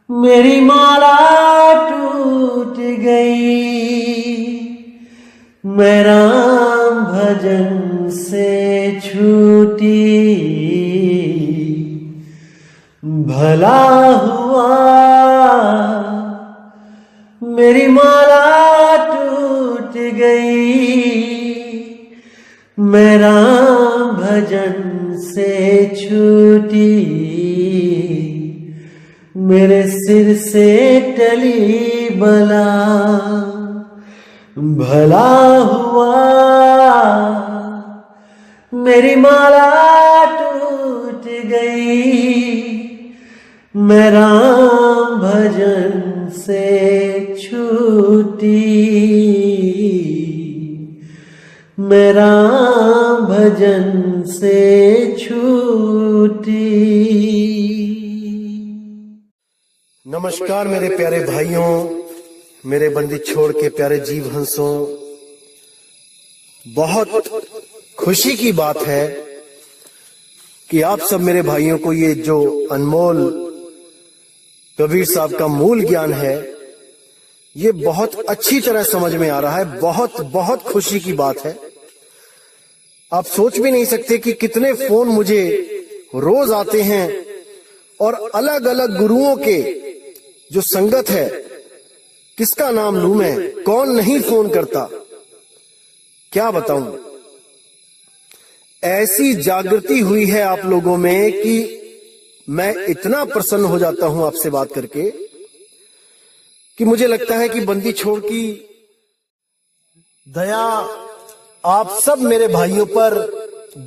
मेरी माला टूट गई, मैं राम भजन से छूटी। भला हुआ मेरी माला टूट गई, मैं राम भजन से छूटी। मेरे सिर से टली बला, भला हुआ मेरी माला टूट गई, मैं राम भजन से छूटी। मैं राम भजन से छूटी। नमस्कार मेरे प्यारे भाइयों, मेरे बंदी छोड़ के प्यारे जीव हंसों। बहुत खुशी की बात है कि आप सब मेरे भाइयों को ये जो अनमोल कबीर साहब का मूल ज्ञान है, ये बहुत अच्छी तरह समझ में आ रहा है। बहुत बहुत खुशी की बात है। आप सोच भी नहीं सकते कि कितने फोन मुझे रोज आते हैं और अलग अलग गुरुओं के जो संगत है, किसका नाम लूं मैं, कौन नहीं फोन करता, क्या बताऊं। ऐसी जागृति हुई है आप लोगों में कि मैं इतना प्रसन्न हो जाता हूं आपसे बात करके कि मुझे लगता है कि बंदी छोड़ की दया आप सब मेरे भाइयों पर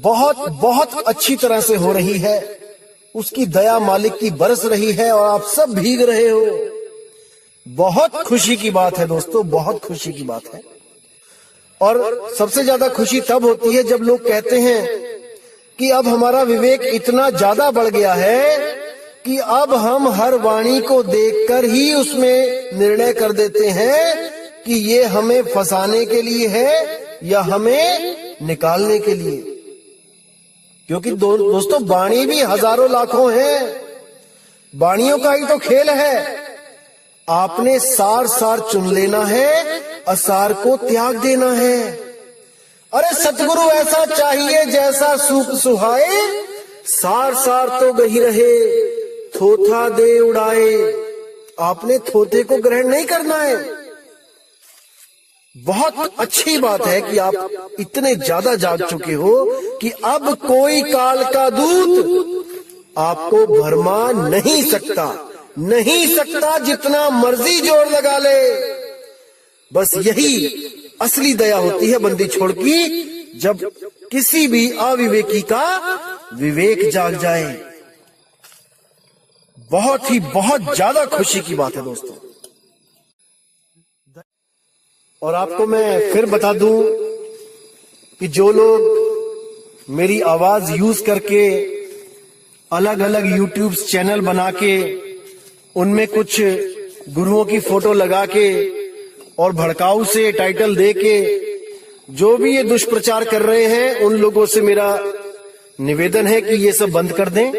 बहुत बहुत अच्छी तरह से हो रही है। उसकी दया मालिक की बरस रही है और आप सब भीग रहे हो। बहुत खुशी की बात है दोस्तों, बहुत खुशी की बात है। और सबसे ज्यादा खुशी तब होती है जब लोग कहते हैं कि अब हमारा विवेक इतना ज्यादा बढ़ गया है कि अब हम हर वाणी को देखकर ही उसमें निर्णय कर देते हैं कि ये हमें फंसाने के लिए है या हमें निकालने के लिए। क्योंकि दोस्तों वाणी भी हजारों लाखों हैं, वाणियों का ही तो खेल है। आपने सार सार चुन लेना है, असार को त्याग देना है। अरे सतगुरु ऐसा चाहिए जैसा सूप सुहाए, सार सार तो गही रहे, थोथा दे उड़ाए। आपने थोथे को ग्रहण नहीं करना है। बहुत अच्छी बात है कि आप इतने ज्यादा जाग चुके हो कि अब कोई काल का दूत आपको भरमा नहीं सकता, नहीं सकता, जितना मर्जी जोर लगा ले। बस यही असली दया होती है बंदी छोड़ की, जब किसी भी अविवेकी का विवेक जाग जाए। बहुत ज्यादा खुशी की बात है दोस्तों। और आपको मैं फिर बता दूं कि जो लोग मेरी आवाज यूज करके अलग अलग यूट्यूब चैनल बना के उनमें कुछ गुरुओं की फोटो लगा के और भड़काऊ से टाइटल दे के जो भी ये दुष्प्रचार कर रहे हैं, उन लोगों से मेरा निवेदन है कि ये सब बंद कर दें।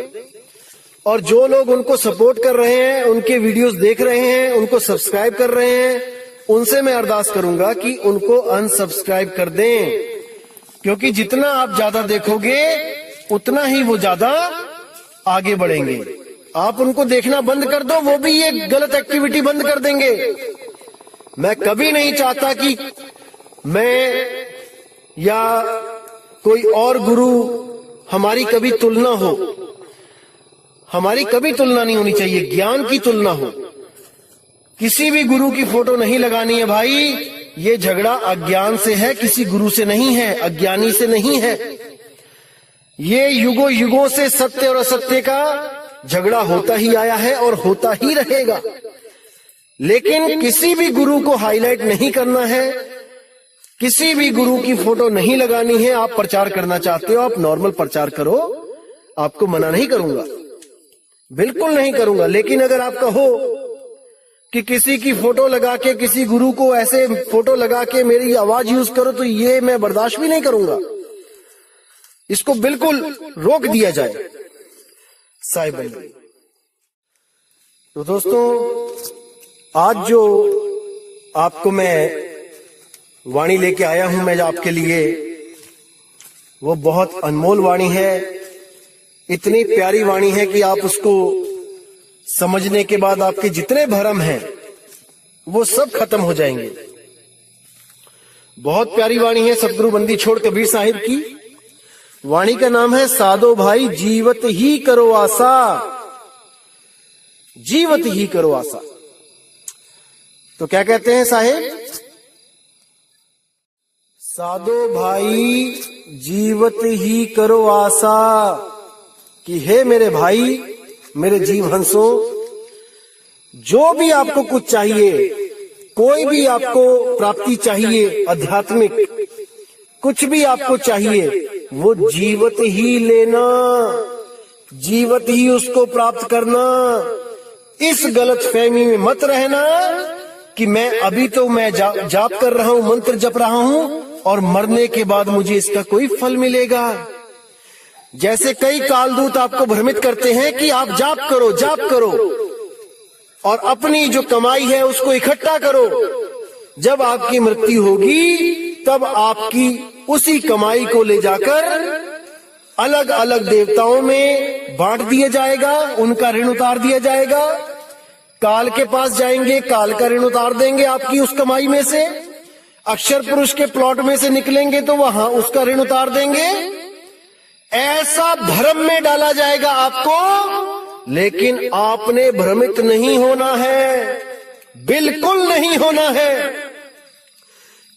और जो लोग उनको सपोर्ट कर रहे हैं, उनके वीडियोस देख रहे हैं, उनको सब्सक्राइब कर रहे हैं, उनसे मैं अरदास करूंगा कि उनको अनसब्सक्राइब कर दें। क्योंकि जितना आप ज्यादा देखोगे उतना ही वो ज्यादा आगे बढ़ेंगे। आप उनको देखना बंद कर दो, वो भी ये गलत एक्टिविटी बंद कर देंगे। मैं कभी नहीं चाहता कि मैं या कोई और गुरु हमारी कभी तुलना हो। हमारी कभी तुलना नहीं होनी चाहिए, ज्ञान की तुलना हो। किसी भी गुरु की फोटो नहीं लगानी है भाई। ये झगड़ा अज्ञान से है, किसी गुरु से नहीं है, अज्ञानी से नहीं है। ये युगों युगों से सत्य और असत्य का झगड़ा होता ही आया है और होता ही रहेगा। लेकिन किसी भी गुरु को हाईलाइट नहीं करना है, किसी भी गुरु की फोटो नहीं लगानी है। आप प्रचार करना चाहते हो, आप नॉर्मल प्रचार करो, आपको मना नहीं करूंगा, बिल्कुल नहीं करूंगा। लेकिन अगर आप कहो कि किसी की फोटो लगा के, किसी गुरु को ऐसे फोटो लगा के मेरी आवाज यूज करो, तो ये मैं बर्दाश्त भी नहीं करूंगा। इसको बिल्कुल रोक दिया जाए। साहिब, तो दोस्तों, आज जो आपको मैं वाणी लेके आया हूं मैं आपके लिए, वो बहुत अनमोल वाणी है। इतनी प्यारी वाणी है कि आप उसको समझने के बाद आपके जितने भरम हैं वो सब खत्म हो जाएंगे। बहुत प्यारी वाणी है सतगुरु बंदी छोड़ कबीर साहिब की। वाणी का नाम है साधो भाई जीवत ही करो आशा, जीवत ही करो आशा। तो क्या कहते हैं साहिब? साधो भाई जीवत ही करो आशा, कि हे मेरे भाई, मेरे जीव हंसों, जो भी आपको कुछ चाहिए, कोई भी आपको प्राप्ति चाहिए, आध्यात्मिक कुछ भी आपको चाहिए, वो जीवत ही लेना, जीवत ही उसको प्राप्त करना। इस गलत फहमी में मत रहना कि मैं जाप कर रहा हूं, मंत्र जप रहा हूं और मरने के बाद मुझे इसका कोई फल मिलेगा। जैसे कई कालदूत आपको भ्रमित करते हैं कि आप जाप करो और अपनी जो कमाई है उसको इकट्ठा करो। जब आपकी मृत्यु होगी तब आपकी उसी कमाई को ले जाकर अलग अलग देवताओं में बांट दिया जाएगा, उनका ऋण उतार दिया जाएगा। काल के पास जाएंगे, काल का ऋण उतार देंगे आपकी उस कमाई में से। अक्षर पुरुष के प्लॉट में से निकलेंगे तो वहां उसका ऋण उतार देंगे। ऐसा भ्रम में डाला जाएगा आपको, लेकिन आपने भ्रमित नहीं होना है, बिल्कुल नहीं होना है।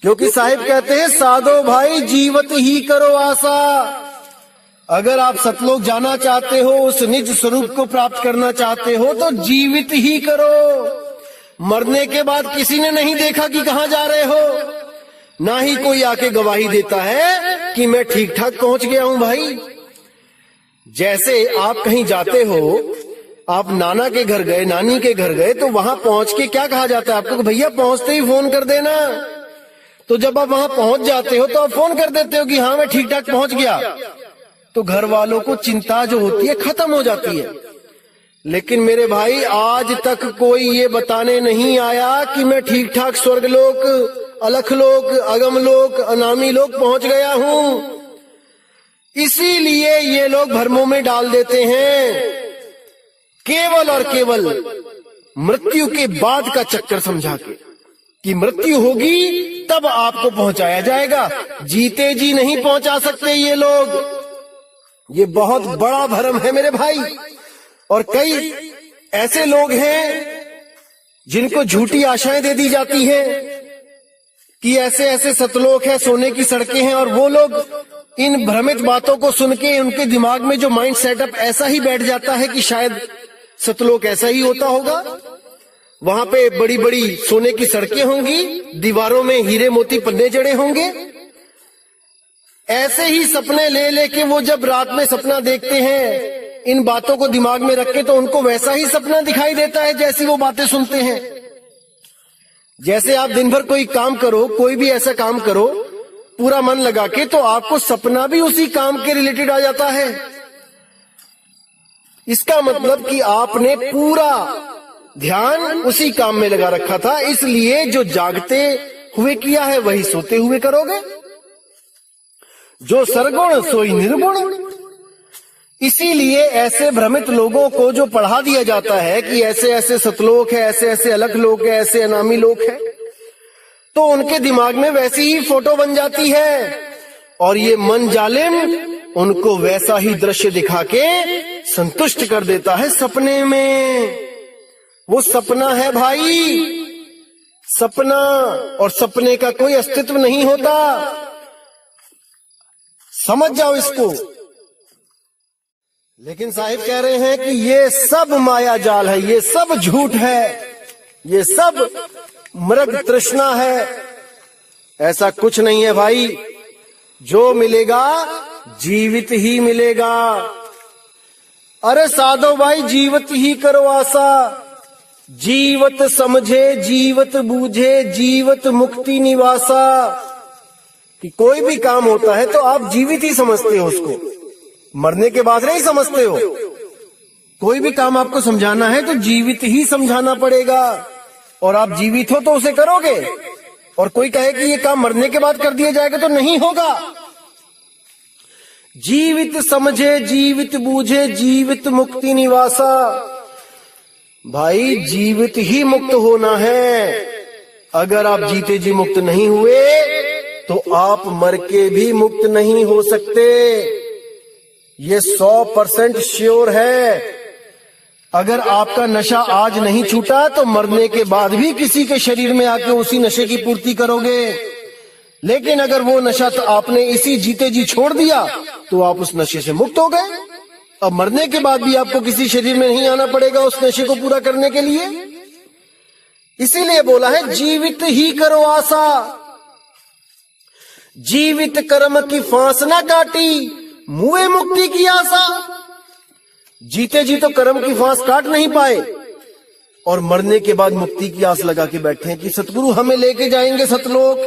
क्योंकि साहिब कहते हैं साधो भाई जीवत ही करो आशा। अगर आप सतलोक जाना चाहते हो, उस निज स्वरूप को प्राप्त करना चाहते हो, तो जीवित ही करो। मरने के बाद किसी ने नहीं देखा कि कहां जा रहे हो, ना ही कोई आके गवाही देता है कि मैं ठीक ठाक पहुंच गया हूं भाई। जैसे आप कहीं जाते हो, आप नाना के घर गए, नानी के घर गए, तो वहां पहुंच के क्या कहा जाता है आपको कि भैया पहुंचते ही फोन कर देना। तो जब आप वहां पहुंच जाते हो तो आप फोन कर देते हो कि हाँ मैं ठीक ठाक पहुंच गया, तो घर वालों को चिंता जो होती है खत्म हो जाती है। लेकिन मेरे भाई, आज तक कोई ये बताने नहीं आया कि मैं ठीक ठाक स्वर्गलोक, अलखलोक, अगमलोक, अनामी लोक पहुंच गया हूं। इसीलिए ये लोग भ्रमों में डाल देते हैं, केवल और केवल मृत्यु के बाद का चक्कर समझा के कि मृत्यु होगी तब आपको पहुंचाया जाएगा, जीते जी नहीं पहुंचा सकते ये लोग। ये बहुत बड़ा भ्रम है मेरे भाई। और कई ऐसे लोग हैं जिनको झूठी आशाएं दे दी जाती हैं कि ऐसे ऐसे सतलोक है, सोने की सड़कें हैं, और वो लोग इन भ्रमित बातों को सुन के उनके दिमाग में जो माइंड सेटअप ऐसा ही बैठ जाता है कि शायद सतलोक ऐसा ही होता होगा। वहां पे बड़ी बड़ी सोने की सड़कें होंगी, दीवारों में हीरे मोती पन्ने जड़े होंगे। ऐसे ही सपने ले लेके वो जब रात में सपना देखते हैं, इन बातों को दिमाग में रख के, तो उनको वैसा ही सपना दिखाई देता है जैसी वो बातें सुनते हैं। जैसे आप दिन भर कोई काम करो, कोई भी ऐसा काम करो पूरा मन लगा के, तो आपको सपना भी उसी काम के रिलेटेड आ जाता है। इसका मतलब कि आपने पूरा ध्यान उसी काम में लगा रखा था, इसलिए जो जागते हुए किया है वही सोते हुए करोगे। जो सरगुण सोई निर्गुण। इसीलिए ऐसे भ्रमित लोगों को जो पढ़ा दिया जाता है कि ऐसे ऐसे सतलोक है, ऐसे ऐसे अलग लोक है, ऐसे अनामी लोक है, तो उनके दिमाग में वैसी ही फोटो बन जाती है, और ये मन जालिम उनको वैसा ही दृश्य दिखा के संतुष्ट कर देता है सपने में। वो सपना है भाई, सपना, और सपने का कोई अस्तित्व नहीं होता। समझ जाओ इसको। लेकिन साहिब कह रहे हैं कि ये सब माया जाल है, ये सब झूठ है, ये सब मृग तृष्णा है। ऐसा कुछ नहीं है भाई। जो मिलेगा जीवित ही मिलेगा। अरे साधो भाई जीवत ही करो आशा, जीवत समझे जीवत बूझे जीवत मुक्ति निवासा। कि कोई भी काम होता है तो आप जीवित ही समझते हो उसको, मरने के बाद नहीं समझते हो। कोई भी काम आपको समझाना है तो जीवित ही समझाना पड़ेगा, और आप जीवित हो तो उसे करोगे। और कोई कहे कि ये काम मरने के बाद कर दिया जाएगा तो नहीं होगा। जीवित समझे जीवित बूझे जीवित मुक्ति निवासा। भाई जीवित ही मुक्त होना है। अगर आप जीते जी मुक्त नहीं हुए तो आप मर के भी मुक्त नहीं हो सकते। ये 100% श्योर है। अगर आपका नशा आज नहीं छूटा तो मरने के बाद भी किसी के शरीर में आके उसी नशे की पूर्ति करोगे। लेकिन अगर वो नशा तो आपने इसी जीते जी छोड़ दिया तो आप उस नशे से मुक्त हो गए। अब मरने के बाद भी आपको किसी शरीर में नहीं आना पड़ेगा उस नशे को पूरा करने के लिए। इसीलिए बोला है जीवित ही करो आशा। जीवित कर्म की फांस ना काटी, मुए मुक्ति की आशा। जीते जी तो कर्म की फांस काट नहीं पाए और मरने के बाद मुक्ति की आस लगा के बैठे हैं कि सतगुरु हमें लेके जाएंगे सतलोक,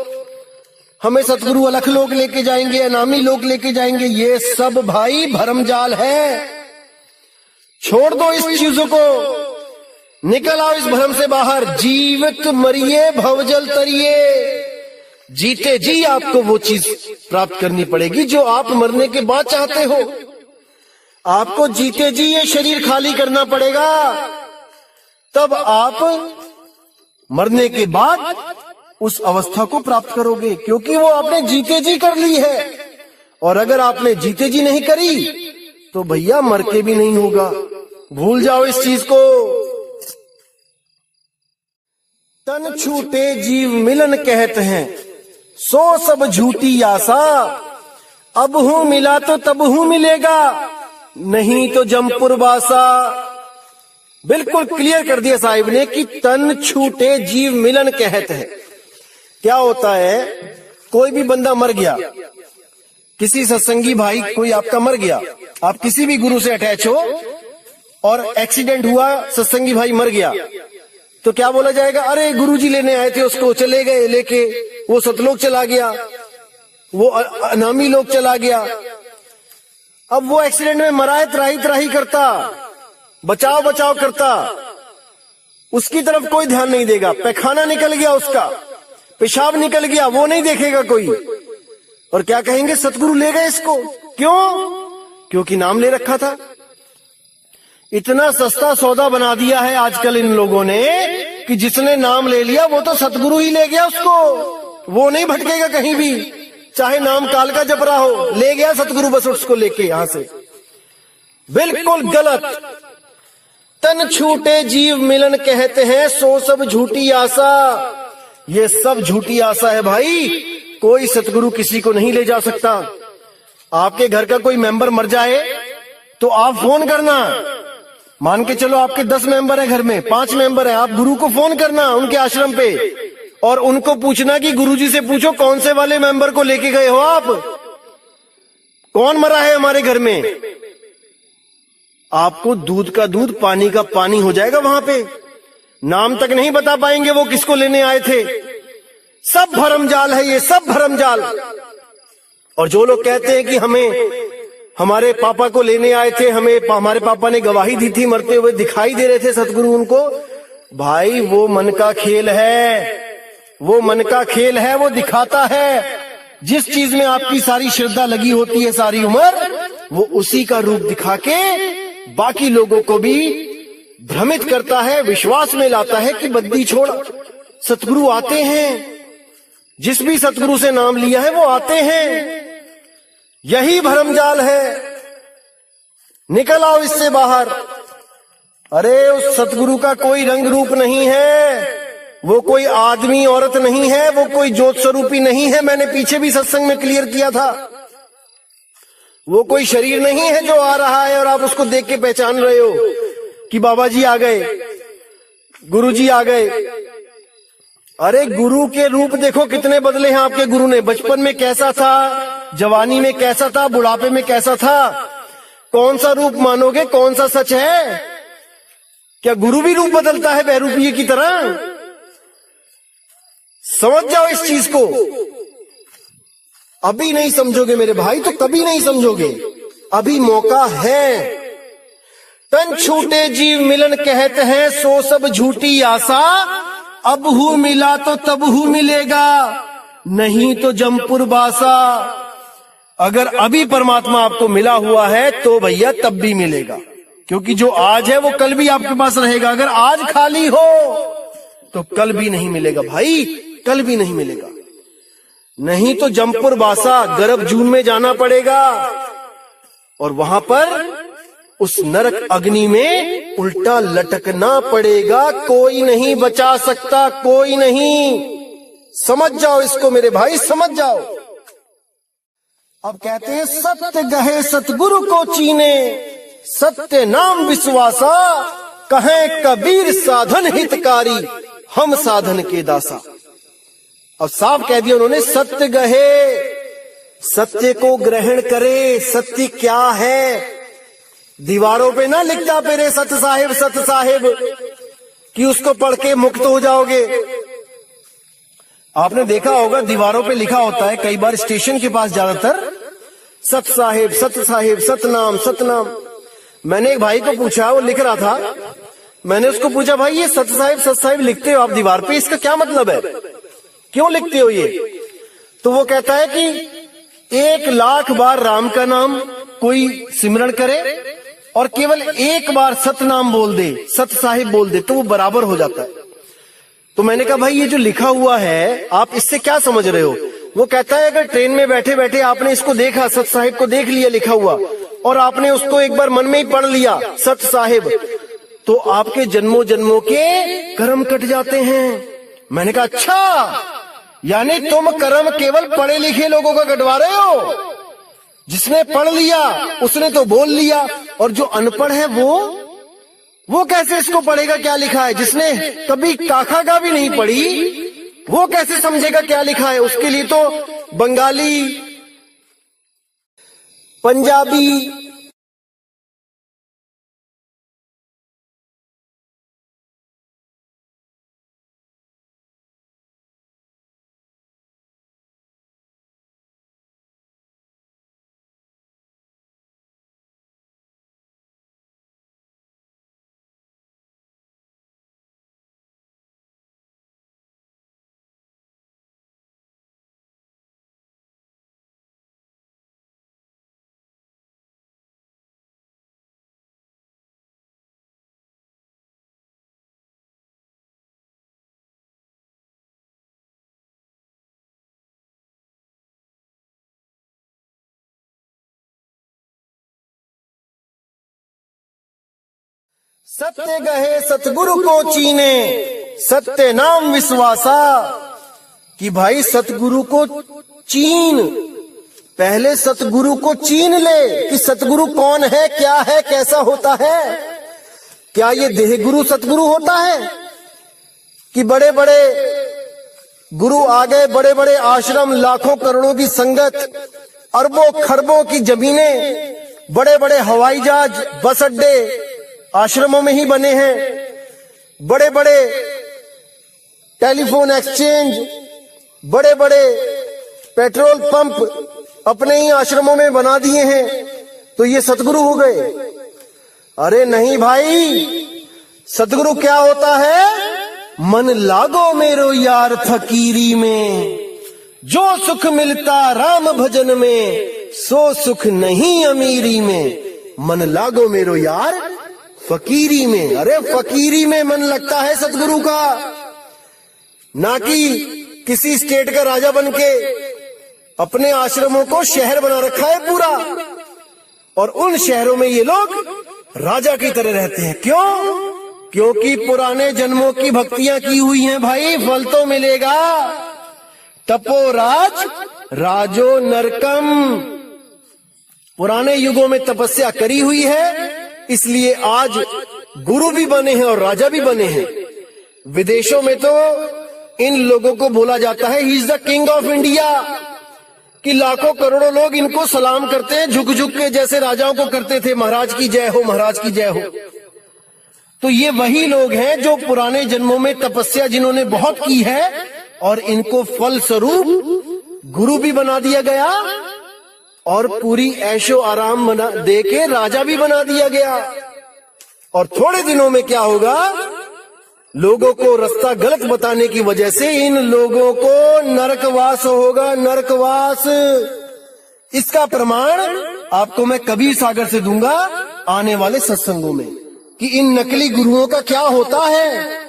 हमें सतगुरु अलख लोक लेके जाएंगे, अनामी लोक लेके जाएंगे। ये सब भाई भरमजाल है। छोड़ दो इस चीजों को, निकल आओ इस भ्रम से बाहर। जीवित मरिए भवजल तरिए। जीते जी आपको वो चीज प्राप्त करनी पड़ेगी जो आप मरने के बाद चाहते हो। आपको जीते जी ये शरीर खाली करना पड़ेगा, तब आप मरने के बाद उस अवस्था को प्राप्त करोगे, क्योंकि वो आपने जीते जी कर ली है। और अगर आपने जीते जी नहीं करी तो भैया मर के भी नहीं होगा। भूल जाओ इस चीज को। तन छूटे जीव मिलन कहते हैं, सो सब झूठी आशा। अब हूं मिला तो तब हूं मिलेगा, नहीं तो जमपुर बासा। बिल्कुल क्लियर कर दिया साहिब ने कि तन छूटे जीव मिलन कहते हैं। क्या होता है, कोई भी बंदा मर गया, किसी सत्संगी भाई कोई आपका मर गया, आप किसी भी गुरु से अटैच हो और एक्सीडेंट हुआ, सत्संगी भाई मर गया, तो क्या बोला जाएगा? अरे गुरुजी लेने आए थे उसको, चले गए लेके, वो सतलोक चला गया, वो अनामी लोक चला गया। अब वो एक्सीडेंट में मरा है, त्राही त्राही करता, बचाव बचाव करता, उसकी तरफ कोई ध्यान नहीं देगा। पैखाना निकल गया उसका, पेशाब निकल गया, वो नहीं देखेगा कोई। और क्या कहेंगे? सतगुरु ले गए इसको। क्यों? क्योंकि नाम ले रखा था। इतना सस्ता सौदा बना दिया है आजकल इन लोगों ने कि जिसने नाम ले लिया वो तो सतगुरु ही ले गया उसको, वो नहीं भटकेगा कहीं भी, चाहे नाम काल का जप रहा हो, ले गया सतगुरु बस उसको लेके यहां से। बिल्कुल गलत। तन छूटे जीव मिलन कहते हैं, सो सब झूठी आशा। ये सब झूठी आशा है भाई। कोई सतगुरु किसी को नहीं ले जा सकता। आपके घर का कोई मेंबर मर जाए तो आप फोन करना, मान के चलो आपके 10 मेंबर है घर में, 5 मेंबर है, आप गुरु को फोन करना उनके आश्रम पे और उनको पूछना कि गुरुजी से पूछो कौन से वाले मेंबर को लेके गए हो आप, कौन मरा है हमारे घर में। आपको दूध का दूध पानी का पानी हो जाएगा वहां पे। नाम तक नहीं बता पाएंगे वो किसको लेने आए थे। सब भरमजाल है ये, सब भरमजाल। और जो लोग कहते हैं कि हमें हमारे पापा को लेने आए थे, हमें हमारे पापा ने गवाही दी थी, मरते हुए दिखाई दे रहे थे सतगुरु उनको, भाई वो मन का खेल है, वो मन का खेल है। वो दिखाता है जिस चीज में आपकी सारी श्रद्धा लगी होती है सारी उम्र, वो उसी का रूप दिखा के बाकी लोगों को भी भ्रमित करता है, विश्वास में लाता है कि बद्दी छोड़, सतगुरु आते हैं, जिस भी सतगुरु से नाम लिया है वो आते हैं। यही भरमजाल है। निकल आओ इससे बाहर। अरे उस सतगुरु का कोई रंग रूप नहीं है, वो कोई आदमी औरत नहीं है, वो कोई ज्योत स्वरूपी नहीं है। मैंने पीछे भी सत्संग में क्लियर किया था। वो कोई शरीर नहीं है जो आ रहा है और आप उसको देख के पहचान रहे हो कि बाबा जी आ गए, गुरु जी आ गए। अरे गुरु के रूप देखो कितने बदले हैं आपके गुरु ने। बचपन में कैसा था, जवानी में कैसा था, बुढ़ापे में कैसा था। कौन सा रूप मानोगे, कौन सा सच है? क्या गुरु भी रूप बदलता है बहरूपिये की तरह? समझ जाओ इस चीज को। अभी नहीं समझोगे मेरे भाई तो कभी नहीं समझोगे। अभी मौका है। तन छूटे जीव मिलन कहते हैं, सो सब झूठी आशा। अब हूँ मिला तो तब हूँ मिलेगा, नहीं तो जमपुर बासा। अगर अभी परमात्मा आपको मिला हुआ है तो भैया तब भी मिलेगा, क्योंकि जो आज है वो कल भी आपके पास रहेगा। अगर आज खाली हो तो कल भी नहीं मिलेगा भाई, कल भी नहीं मिलेगा। नहीं तो जमपुर बासा, गर्भ जून में जाना पड़ेगा और वहां पर उस नरक अग्नि में उल्टा लटकना पड़ेगा। कोई नहीं बचा सकता, कोई नहीं। समझ जाओ इसको मेरे भाई, समझ जाओ। अब कहते हैं सत्य गहे सतगुरु को चीने, सत्य नाम विश्वासा। कहें कबीर साधन हितकारी, हम साधन के दासा। अब साफ कह दिया उन्होंने, सत्य गहे, सत्य को ग्रहण करे। सत्य क्या है? दीवारों पे ना लिखता पेरे सत्य साहिब कि उसको पढ़ के मुक्त हो जाओगे। आपने देखा होगा दीवारों पे लिखा होता है कई बार स्टेशन के पास, ज्यादातर सत्य साहिब सतनाम। मैंने एक भाई को पूछा, वो लिख रहा था, मैंने उसको पूछा भाई ये सत्य साहिब लिखते हो आप दीवार पे, इसका क्या मतलब है, क्यों लिखते हो ये? तो वो कहता है कि 1,00,000 बार राम का नाम कोई सिमरण करे और केवल एक बार सतनाम बोल दे, सत्य साहिब बोल दे, तो वो बराबर हो जाता है। तो मैंने कहा भाई ये जो लिखा हुआ है आप इससे क्या समझ रहे हो? वो कहता है अगर ट्रेन में बैठे बैठे आपने इसको देखा, सत्य साहिब को देख लिया लिखा हुआ, और आपने उसको एक बार मन में ही पढ़ लिया सत्य साहिब, तो आपके जन्मों जन्मों के कर्म कट जाते हैं। मैंने कहा अच्छा, यानी तुम कर्म केवल पढ़े लिखे लोगों का कटवा रहे हो? जिसने पढ़ लिया उसने तो बोल लिया, और जो अनपढ़ है वो कैसे इसको पढ़ेगा क्या लिखा है? जिसने कभी काखा का भी नहीं पढ़ी वो कैसे समझेगा क्या लिखा है? उसके लिए तो बंगाली, पंजाबी, सत्य गहे सतगुरु को चीने, सत्य नाम विश्वासा। कि भाई सतगुरु को चीन, पहले सतगुरु को चीन ले कि सतगुरु कौन है, क्या है, कैसा होता है। क्या ये देह गुरु सतगुरु होता है कि बड़े बड़े गुरु आ गए, बड़े बड़े आश्रम, लाखों करोड़ों की संगत, अरबों खरबों की जमीनें, बड़े बड़े हवाई जहाज, बस अड्डे आश्रमों में ही बने हैं, बड़े बड़े टेलीफोन एक्सचेंज, बड़े बड़े पेट्रोल पंप अपने ही आश्रमों में बना दिए हैं, तो ये सतगुरु हो गए? अरे नहीं भाई, सतगुरु क्या होता है? मन लागो मेरो यार फकीरी में, जो सुख मिलता राम भजन में, सो सुख नहीं अमीरी में। मन लागो मेरो यार फकीरी में। अरे फकीरी में मन लगता है सतगुरु का, ना कि किसी स्टेट का राजा बनके अपने आश्रमों को शहर बना रखा है पूरा, और उन शहरों में ये लोग राजा की तरह रहते हैं। क्यों? क्योंकि पुराने जन्मों की भक्तियां की हुई हैं भाई, फल तो मिलेगा। तपो राज राजो नरकम, पुराने युगों में तपस्या करी हुई है, इसलिए आज गुरु भी बने हैं और राजा भी बने हैं। विदेशों में तो इन लोगों को बोला जाता है he is the king of India, कि लाखों करोड़ों लोग इनको सलाम करते हैं झुक झुक के, जैसे राजाओं को करते थे, महाराज की जय हो, महाराज की जय हो। तो ये वही लोग हैं जो पुराने जन्मों में तपस्या जिन्होंने बहुत की है, और इनको फल स्वरूप गुरु भी बना दिया गया और पूरी ऐशो आराम बना दे के राजा भी बना दिया गया। और थोड़े दिनों में क्या होगा, लोगों को रास्ता गलत बताने की वजह से इन लोगों को नरकवास होगा, नरकवास। इसका प्रमाण आपको मैं कबीर सागर से दूंगा आने वाले सत्संगों में कि इन नकली गुरुओं का क्या होता है।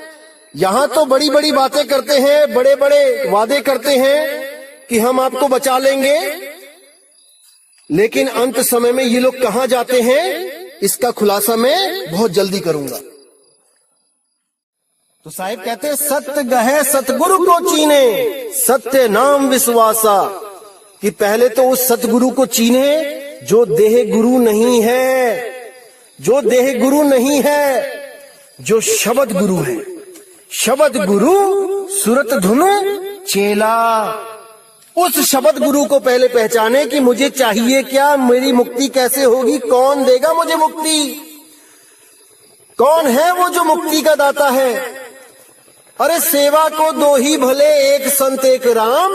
यहां तो बड़ी बड़ी बातें करते हैं, बड़े बड़े वादे करते हैं कि हम आपको बचा लेंगे, लेकिन अंत समय में ये लोग कहां जाते हैं, इसका खुलासा मैं बहुत जल्दी करूंगा। तो साहिब कहते हैं, सत्य गहे सतगुरु को चीने, सत्य नाम विश्वासा, कि पहले तो उस सतगुरु को चीने जो देह गुरु नहीं है, जो देह गुरु नहीं है, जो शब्द गुरु है। शब्द गुरु सुरत धुन चेला। उस शब्द गुरु को पहले पहचाने कि मुझे चाहिए क्या, मेरी मुक्ति कैसे होगी, कौन देगा मुझे मुक्ति, कौन है वो जो मुक्ति का दाता है। अरे सेवा को दो ही भले, एक संत एक राम,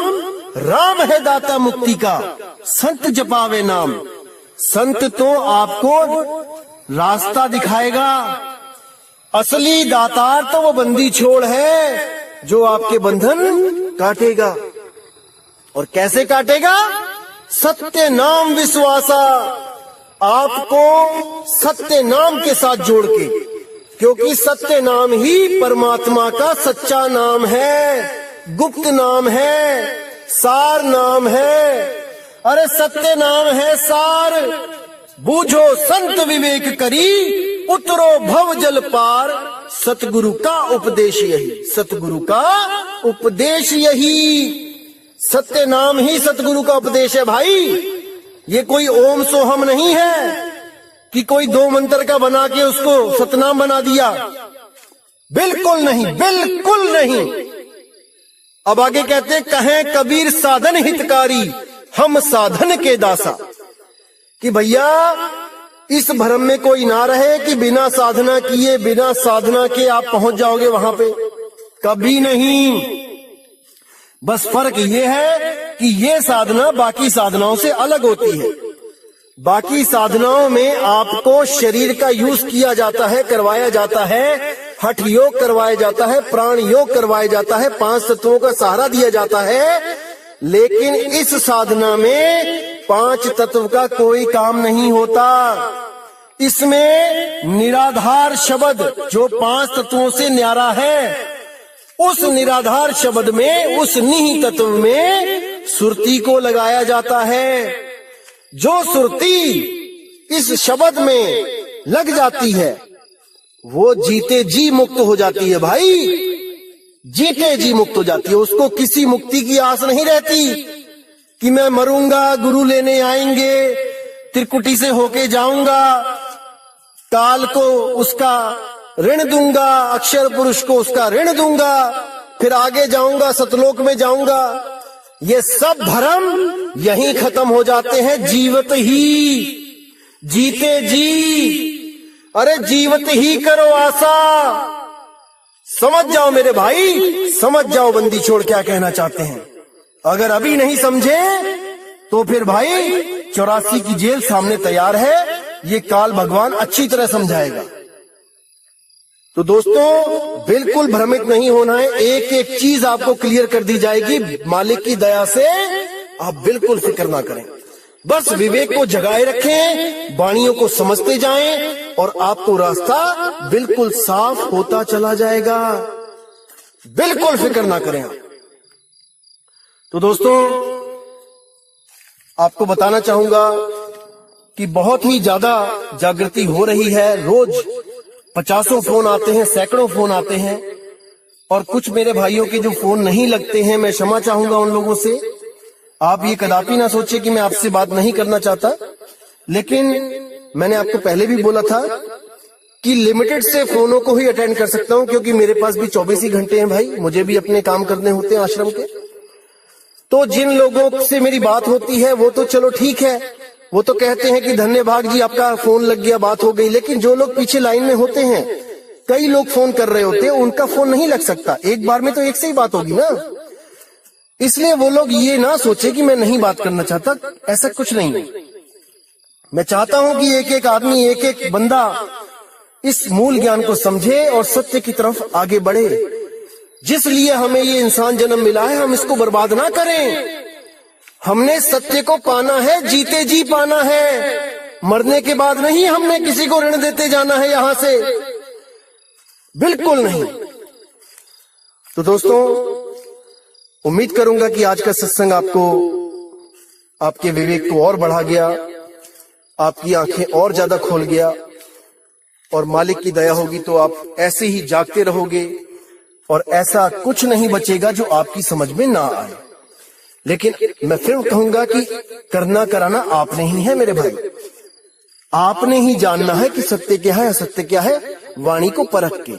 राम है दाता मुक्ति का, संत जपावे नाम। संत तो आपको रास्ता दिखाएगा, असली दातार तो वो बंदी छोड़ है जो आपके बंधन काटेगा। और कैसे काटेगा, सत्य नाम विश्वासा, आपको सत्य नाम के साथ जोड़ के, क्योंकि सत्य नाम ही परमात्मा का सच्चा नाम है, गुप्त नाम है, सार नाम है। अरे सत्य नाम है सार, बूझो संत विवेक करी, उतरो भव जल पार, सतगुरु का उपदेश यही, सतगुरु का उपदेश यही। सत्य नाम ही सतगुरु का उपदेश है भाई। ये कोई ओम सोहम नहीं है कि कोई दो मंत्र का बना के उसको सतनाम बना दिया, बिल्कुल नहीं, बिल्कुल नहीं। अब आगे कहते, कहें कबीर साधन हितकारी, हम साधन के दासा, कि भैया इस भ्रम में कोई ना रहे कि बिना साधना किए, बिना साधना के आप पहुंच जाओगे वहां पे, कभी नहीं। बस फर्क ये है कि ये साधना बाकी साधनाओं से अलग होती है। बाकी साधनाओं में आपको शरीर का यूज किया जाता है, करवाया जाता है, हठ योग करवाया जाता है, प्राण योग करवाया जाता है, 5 तत्वों का सहारा दिया जाता है। लेकिन इस साधना में 5 तत्व का कोई काम नहीं होता। इसमें निराधार शब्द जो 5 तत्वों से न्यारा है, उस निराधार शब्द में, उस निहि तत्व में सुरती को लगाया जाता है। जो सुरती इस शब्द में लग जाती है वो जीते जी मुक्त हो जाती है भाई, जीते जी मुक्त हो जाती है। उसको किसी मुक्ति की आस नहीं रहती कि मैं मरूंगा, गुरु लेने आएंगे, त्रिकुटी से होके जाऊंगा, काल को उसका ऋण दूंगा, अक्षर पुरुष को उसका ऋण दूंगा, फिर आगे जाऊंगा, सतलोक में जाऊंगा। ये सब भ्रम यहीं खत्म हो जाते हैं, जीवत ही, जीते जी। अरे जीवत ही करो आशा। समझ जाओ मेरे भाई, समझ जाओ बंदी छोड़ क्या कहना चाहते हैं। अगर अभी नहीं समझे तो फिर भाई 84 की जेल सामने तैयार है, ये काल भगवान अच्छी तरह समझाएगा। तो दोस्तों बिल्कुल भ्रमित नहीं होना है, एक एक चीज आपको क्लियर कर दी जाएगी मालिक की दया से। आप बिल्कुल फिक्र ना करें, बस विवेक को जगाए रखें, वाणियों को समझते जाएं और आपको रास्ता बिल्कुल साफ होता चला जाएगा। बिल्कुल फिक्र ना करें आप। तो दोस्तों आपको बताना चाहूंगा कि बहुत ही ज्यादा जागृति हो रही है। रोज 50 फोन आते हैं, सैकड़ों फोन आते हैं, और कुछ मेरे भाइयों के जो फोन नहीं लगते हैं, मैं क्षमा चाहूंगा उन लोगों से। आप ये कदापि ना सोचे कि मैं आपसे बात नहीं करना चाहता, लेकिन मैंने आपको पहले भी बोला था कि लिमिटेड से फोनों को ही अटेंड कर सकता हूं, क्योंकि मेरे पास भी 24 ही घंटे हैं भाई, मुझे भी अपने काम करने होते हैं आश्रम के। तो जिन लोगों से मेरी बात होती है वो तो चलो ठीक है, वो तो कहते हैं कि धन्य भाग जी आपका फोन लग गया, बात हो गई। लेकिन जो लोग पीछे लाइन में होते हैं, कई लोग फोन कर रहे होते हैं, उनका फोन नहीं लग सकता। एक बार में तो एक से ही बात होगी ना, इसलिए वो लोग ये ना सोचे कि मैं नहीं बात करना चाहता, ऐसा कुछ नहीं है। मैं चाहता हूं कि एक एक आदमी, एक एक बंदा इस मूल ज्ञान को समझे और सत्य की तरफ आगे बढ़े। जिस लिए हमें ये इंसान जन्म मिला है, हम इसको बर्बाद ना करें। हमने सत्य को पाना है, जीते जी पाना है, मरने के बाद नहीं हमने किसी को ऋण देते जाना है यहां से, बिल्कुल नहीं। तो दोस्तों, उम्मीद करूंगा कि आज का सत्संग आपको, आपके विवेक को और बढ़ा गया, आपकी आंखें और ज्यादा खोल गया, और मालिक की दया होगी तो आप ऐसे ही जागते रहोगे और ऐसा कुछ नहीं बचेगा जो आपकी समझ में ना आए। लेकिन मैं फिर कहूंगा कि करना कराना आपने ही है मेरे भाई। आपने ही जानना है कि सत्य क्या है, असत्य क्या है, वाणी को परख के।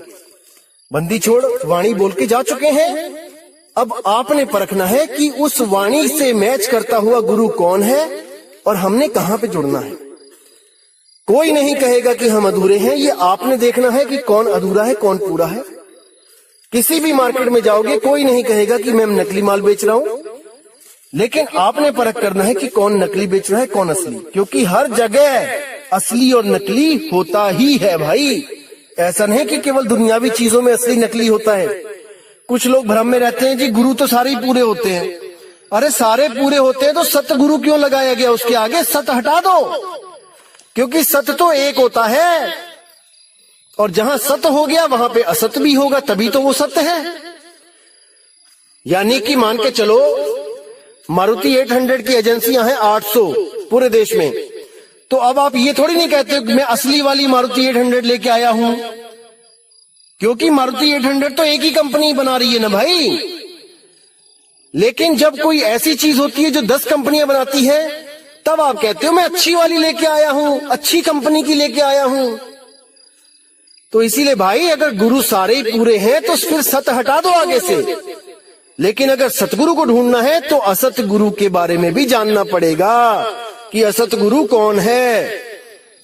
बंदी छोड़ वाणी बोल के जा चुके हैं, अब आपने परखना है कि उस वाणी से मैच करता हुआ गुरु कौन है और हमने कहां पे जुड़ना है। कोई नहीं कहेगा कि हम अधूरे हैं, ये आपने देखना है कि कौन अधूरा है कौन पूरा है। किसी भी मार्केट में जाओगे, कोई नहीं कहेगा कि मैं नकली माल बेच रहा हूं, लेकिन आपने परख करना है कि कौन नकली बेच रहा है कौन असली, क्योंकि हर जगह असली और नकली होता ही है भाई। ऐसा नहीं कि केवल दुनियावी चीजों में असली नकली होता है। कुछ लोग भ्रम में रहते हैं जी गुरु तो सारे ही पूरे होते हैं। अरे सारे पूरे होते हैं तो सतगुरु क्यों लगाया गया? उसके आगे सत हटा दो, क्योंकि सत तो एक होता है, और जहां सत हो गया वहां पे असत भी होगा, तभी तो वो सत्य है। यानी कि मान के चलो मारुति 800 की एजेंसियां हैं 800 पूरे देश में, तो अब आप ये थोड़ी नहीं कहते मैं असली वाली मारुति 800 लेके आया हूं, क्योंकि मारुति 800 तो एक ही कंपनी बना रही है ना भाई। लेकिन जब कोई ऐसी चीज होती है जो 10 कंपनियां बनाती है, तब आप कहते हो मैं अच्छी वाली लेके आया हूं, अच्छी कंपनी की लेके आया हूं। तो इसीलिए भाई, अगर गुरु सारे ही पूरे हैं तो फिर सत हटा दो आगे से। लेकिन अगर सतगुरु को ढूंढना है तो असत गुरु के बारे में भी जानना पड़ेगा कि असत गुरु कौन है,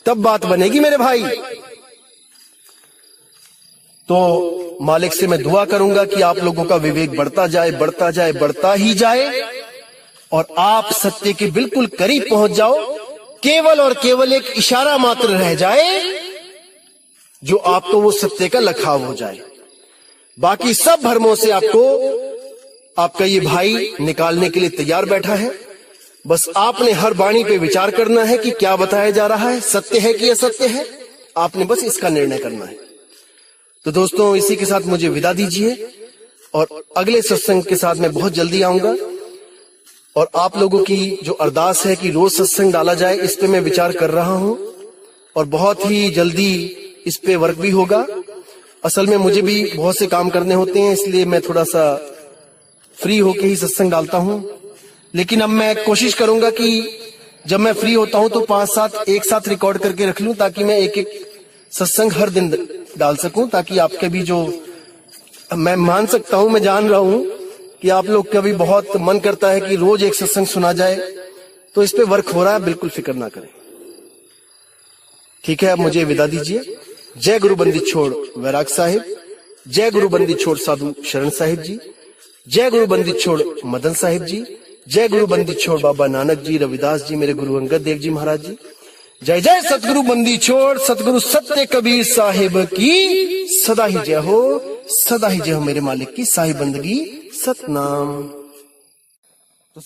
तब बात बनेगी मेरे भाई। तो मालिक से मैं दुआ करूंगा कि आप लोगों का विवेक बढ़ता जाए, बढ़ता जाए, बढ़ता ही जाए, और आप सत्य के बिल्कुल करीब पहुंच जाओ। केवल और केवल एक इशारा मात्र रह जाए जो आपको वो सत्य का लखाव हो जाए। बाकी सब भ्रमों से आपको आपका ये भाई निकालने के लिए तैयार बैठा है। बस आपने हर वाणी पे विचार करना है कि क्या बताया जा रहा है, सत्य है कि असत्य है। आपने बस इसका निर्णय करना है। तो दोस्तों, इसी के साथ मुझे विदा दीजिए, और अगले सत्संग के साथ मैं बहुत जल्दी आऊंगा। और आप लोगों की जो अरदास है कि रोज सत्संग डाला जाए, इस पे मैं विचार कर रहा हूं, और बहुत ही जल्दी इस पे वर्क भी होगा। असल में मुझे भी बहुत से काम करने होते हैं, इसलिए मैं थोड़ा सा फ्री होके ही सत्संग डालता हूं। लेकिन अब मैं कोशिश करूंगा कि जब मैं फ्री होता हूं तो 5-7 एक साथ रिकॉर्ड करके रख लूं, ताकि मैं एक एक सत्संग हर दिन डाल सकूं, ताकि आपके भी जो, मैं मान सकता हूं, मैं जान रहा हूं कि आप लोग का भी बहुत मन करता है कि रोज एक सत्संग सुना जाए, तो इस पे वर्क हो रहा है, बिल्कुल फिक्र ना करें। ठीक है, अब मुझे विदा दीजिए। जय गुरु बंदी छोड़ वैराग साहिब, जय गुरु बंदी छोड़ साधु शरण साहिब जी, जय गुरु बंदी छोड़ मदन साहिब जी, जय गुरु बंदी छोड़ बाबा नानक जी, रविदास जी, मेरे गुरु अंगद देव जी महाराज जी। जय जय सतगुरु बंदी छोड़ सतगुरु सत्य कबीर साहिब की सदा ही जय हो, सदा ही जय हो मेरे मालिक की साहिब बंदगी सतनाम। तो